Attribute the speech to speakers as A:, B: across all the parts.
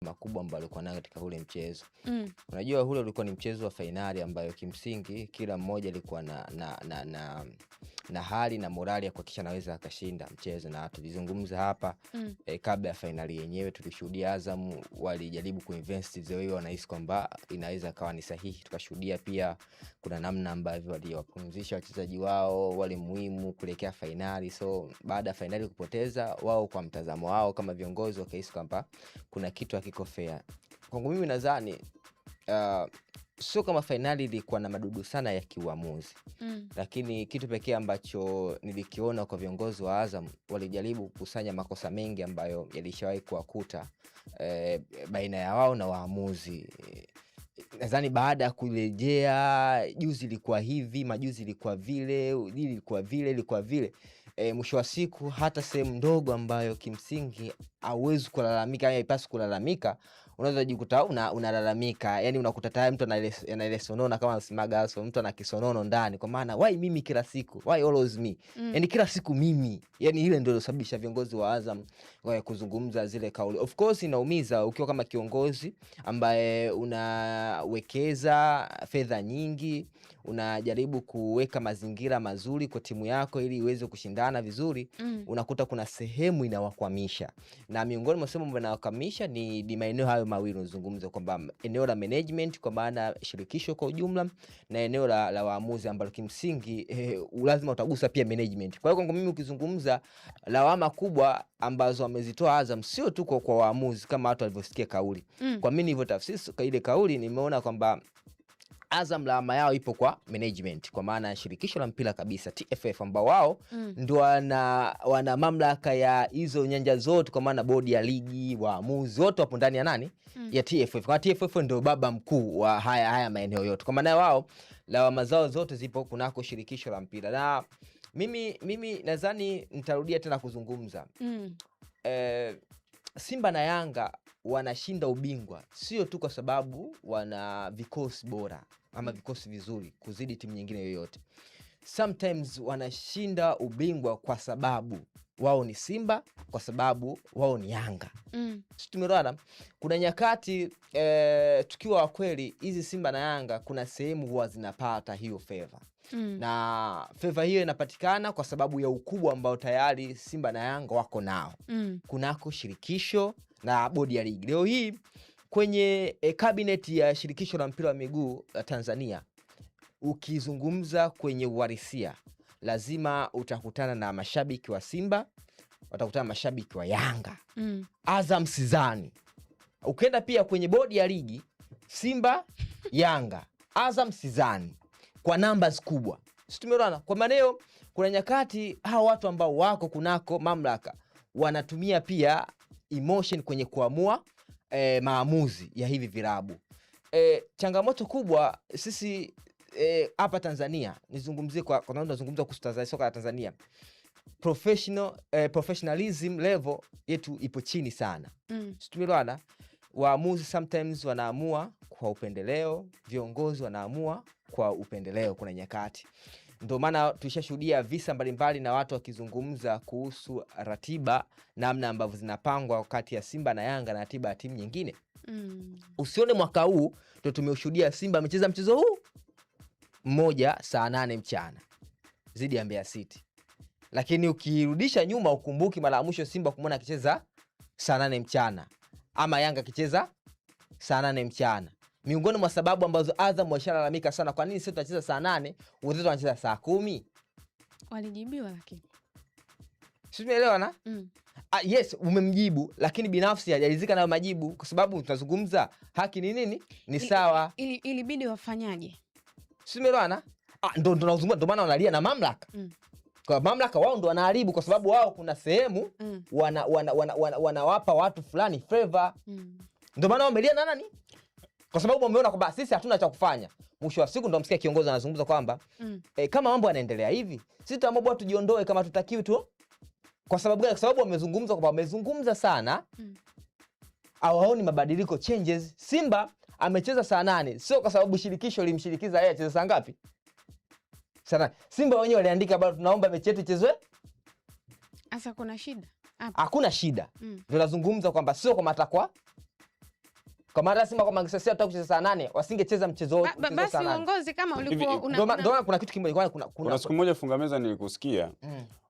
A: makubwa ambayo alikuwa nayo katika ule mchezo. Unajua ule ulikuwa ni mchezo wa finali ambayo kimsingi kila mmoja alikuwa na hali na morali ya kuhakikisha anaweza akashinda mchezo, na tulizungumza hapa kabla ya finali yenyewe tulishuhudia Azam walijaribu kuinvest the way wanahisi kwamba inaweza kawa ni sahihi. Tukashuhudia pia kuna namna ambavyo waliwapumzisha wachezaji wao wale muhimu kuelekea finali. So baada ya finali kupoteza, wao kwa mtazamo wao kama viongozi wakahisi kwamba kuna kitu hakiko fair. Kwangu mimi nadhani sio kama finali ilikuwa na madudu sana ya kiuamuzi. Lakini kitu pekee ambacho nilikiona kwa viongozi wa Azam, walijaribu kukusanya makosa mengi ambayo yalishawahi kuwakuta baina ya wao na waamuzi. Nadhani baada ya kurejea, juzi ilikuwa hivi, majuzi ilikuwa vile, ilikuwa vile. Mwisho wa siku hata sehemu ndogo ambayo kimsingi hauwezi kulalamika, yani haipaswi kulalamika, unaweza jikuta unalalamika. Yani unakuta tayari mtu analisonona kama msimaga aso, mtu ana kisonono ndani kwa maana why mimi kila siku, why always me. Yani kila siku mimi. Yani ile ndio ilosababisha viongozi wa Azam kuzungumza zile kauli. Of course inaumiza ukiwa kama kiongozi ambaye unawekeza fedha nyingi, unajaribu kuweka mazingira mazuri kwa timu yako ili iweze kushindana vizuri. Unakuta kuna sehemu inawakwamisha, na miongoni mwa sehemu ambayo inawakwamisha ni maeneo hayo mawili unazungumza, kwamba eneo la management kwa maana shirikisho kwa ujumla, na eneo la waamuzi ambalo kimsingi lazima utagusa pia management. Kwa hiyo kwangu mimi ukizungumza lawama kubwa ambazo wamezitoa Azam sio tu kwa waamuzi kama watu walivyosikia kauli. Kwa mimi hivyo tafsiri ile kauli, nimeona kwamba Azam lawama yao ipo kwa management, kwa maana shirikisho la mpira kabisa TFF, ambao wao ndio wana mamlaka ya hizo nyanja zote, kwa maana bodi ya ligi, waamuzi wote wapo ndani ya nani? Ya TFF. Kwa TFF ndio baba mkuu wa haya maeneo yote. Kwa maana wao lawama zao zote zipo kunako shirikisho la mpira. Na mimi nadhani nitarudia tena kuzungumza. Simba na Yanga wanashinda ubingwa sio tu kwa sababu wana vikosi bora ama vikosi vizuri kuzidi timu nyingine yoyote. Sometimes wanashinda ubingwa kwa sababu wao ni Simba, kwa sababu wao ni Yanga. Tumeona kuna nyakati tukiwa wa kweli, hizi Simba na Yanga kuna sehemu huwa zinapata hiyo favor. Na favor hiyo inapatikana kwa sababu ya ukubwa ambao tayari Simba na Yanga wako nao kunako shirikisho na bodi ya ligi. Leo hii kwenye cabinet ya shirikisho la mpira wa miguu la Tanzania, ukizungumza kwenye uhalisia, lazima utakutana na mashabiki wa Simba, utakutana na mashabiki wa Yanga. Azam sidhani. Ukienda pia kwenye bodi ya ligi, Simba, Yanga, Azam sidhani kwa numbers kubwa. Tumeona kwa maneno kuna nyakati hao watu ambao wako kunako mamlaka wanatumia pia emotion kwenye kuamua maamuzi ya hivi vilabu. Changamoto kubwa sisi hapa Tanzania, nizungumzie kwa nazungumza kuhusu soka la Tanzania, professionalism level yetu ipo chini sana. Tumeona waamuzi sometimes wanaamua kwa upendeleo, viongozi wanaamua kwa upendeleo kuna nyakati. Ndio maana tulishashuhudia visa mbalimbali na watu wakizungumza kuhusu ratiba, namna ambavyo zinapangwa kati ya Simba na Yanga na ratiba ya timu nyingine. Usione mwaka huu ndio tumeushuhudia Simba amecheza mchezo huu mmoja saa 8 mchana zidi ya Mbeya City. Lakini ukirudisha nyuma ukumbuki mara ya mwisho Simba kumwona akicheza saa 8 mchana ama Yanga akicheza saa 8 mchana. Miongoni mwa sababu ambazo Azam washalalamika sana, kwa nini sisi tunacheza saa 8 wenzetu wanacheza saa 10?
B: Walijibiwa lakini.
A: Sisi tumeelewa na? Yes, umemjibu, lakini binafsi hajalizika na majibu, kwa sababu tunazungumza haki ni nini? Ni sawa.
B: Ilibidi wafanyaje?
A: Sisi tumeelewa na? Ndio tunazungumza, ndio maana wanalia na mamlaka. Kwa mamlaka wao ndio wanaharibu, kwa sababu wao kuna sehemu wanawapa watu fulani favor. Ndio maana wamelia na nani? Kwa sababu wameona kwamba sisi hatuna cha kufanya. Mwisho wa siku ndio msikia kiongozi anazungumza kwamba kama mambo yanaendelea hivi, sisi tuamua tujiondoe kama tutakiwi tu. Kwa sababu gani? Kwa sababu wamezungumza kwamba wamezungumza sana. Hawaoni mabadiliko, changes. Simba amecheza saa 8, sio kwa sababu shirikisho limshirikiza yeye acheze saa ngapi? Sana Simba wenyewe waliandika bado tunaomba mechi yetu ichezwe.
B: Asa kuna shida?
A: Hakuna shida. Ndio nazungumza kwamba sio kwa matakwa Kwa maana Simba kama angesema hata kucheza saa 8 wasingecheza mchezo
B: basi uongozi kama ulikuwa
A: ndio kuna kitu kimoja
C: kuna siku moja Fungameza nilikusikia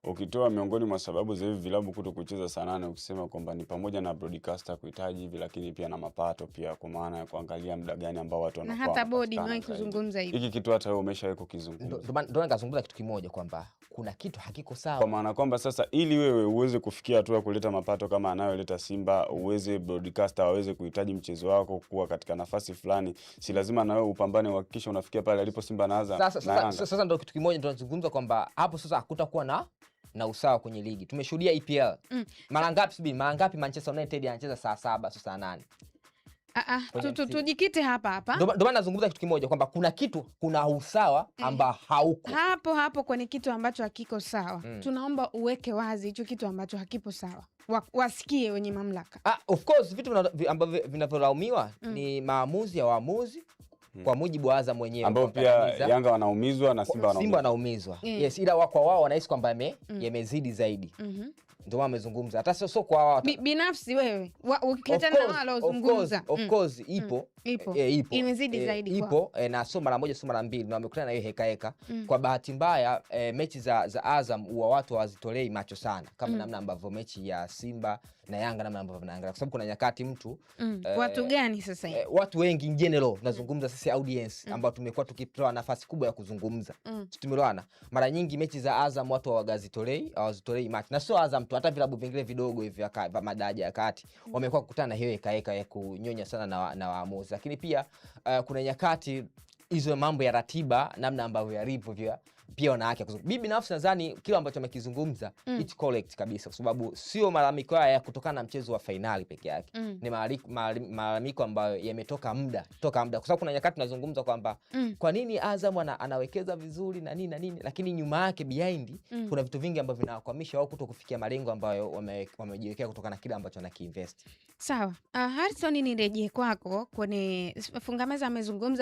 C: ukitoa miongoni mwa sababu za hivi vilabu kuto kucheza saa 8 ukisema kwamba ni pamoja na broadcaster kuhitaji hivi, lakini pia na mapato pia, kwa maana ya kuangalia muda gani ambao watu wanakuwa
B: na hata bodi imewahi kuzungumza hivi.
C: Hiki kitu hata wewe umeshawahi kukizungumza.
A: Ndio nikazungumza kitu kimoja kwamba kuna kitu hakiko sawa,
C: kwa maana kwamba sasa ili wewe uweze kufikia hatua ya kuleta mapato kama anayoleta Simba, uweze broadcaster waweze kuhitaji mchezo wako kuwa katika nafasi fulani, si lazima na wewe upambane uhakikishe unafikia pale alipo Simba na Azam.
A: Sasa ndio kitu kimoja ndio tunazungumza kwamba hapo sasa hakutakuwa na usawa kwenye ligi. Tumeshuhudia EPL. Mara ngapi Manchester United anacheza saa 7 saa 8?
B: Tujikite hapa.
A: Ndio maana nazungumza kitu kimoja kwamba kuna usawa ambao hauko.
B: Hapo kwenye kitu ambacho hakiko sawa. Tunaomba uweke wazi hicho kitu ambacho hakipo sawa. Wasikie wenye mamlaka.
A: Of course vitu ambavyo vinavyolaumiwa ni maamuzi ya waamuzi kwa mujibu wa Azam mwenyewe,
C: ambao pia Yanga wanaumizwa na Simba
A: wanaumizwa. Yes, ila kwa wao wanahisi kwamba yamezidi zaidi. Ndio wamezungumza. Hata sio kwa wao.
B: Binafsi wewe ukiachana na wale wazungumza.
A: Of course ipo.
B: Imezidi zaidi
A: ipo na sio mara moja sio mara mbili, na wamekutana na hiyo heka. Kwa bahati mbaya mechi za Azam huwa watu hawazitolei macho sana kama namna ambavyo mechi ya Simba na Yanga namna ambavyo wanaangalia, kwa sababu kuna nyakati mtu
B: watu gani sasa hivi,
A: watu wengi in general nazungumza sisi audience ambao tumekuwa tukipewa nafasi kubwa ya kuzungumza. Tumeelewana, mara nyingi mechi za Azam watu hawazitolei macho, na sio Azam tu, hata vilabu vingine vidogo hivi vya madaraja ya kati wamekuwa kukutana na hiyo heka ya kunyonya sana na waamuzi. Lakini pia kuna nyakati hizo mambo ya ratiba namna ambavyo yalivyo pia wana haki. Bibi binafsi nadhani kile ambacho amekizungumza it's correct kabisa, kwa sababu sio malalamiko haya kutokana na mchezo wa finali peke yake. Ni malalamiko ambayo yametoka muda, kwa sababu kuna nyakati tunazungumza kwamba kwa nini Azam anawekeza vizuri na nini, lakini nyuma yake behind kuna vitu vingi ambavyo vinawakwamisha wao kuto kufikia malengo ambayo wamejiwekea kutokana na kile ambacho wanakiinvest.
B: Sawa. Harrison, nirejee kwako kwenye Fungameza amezungumza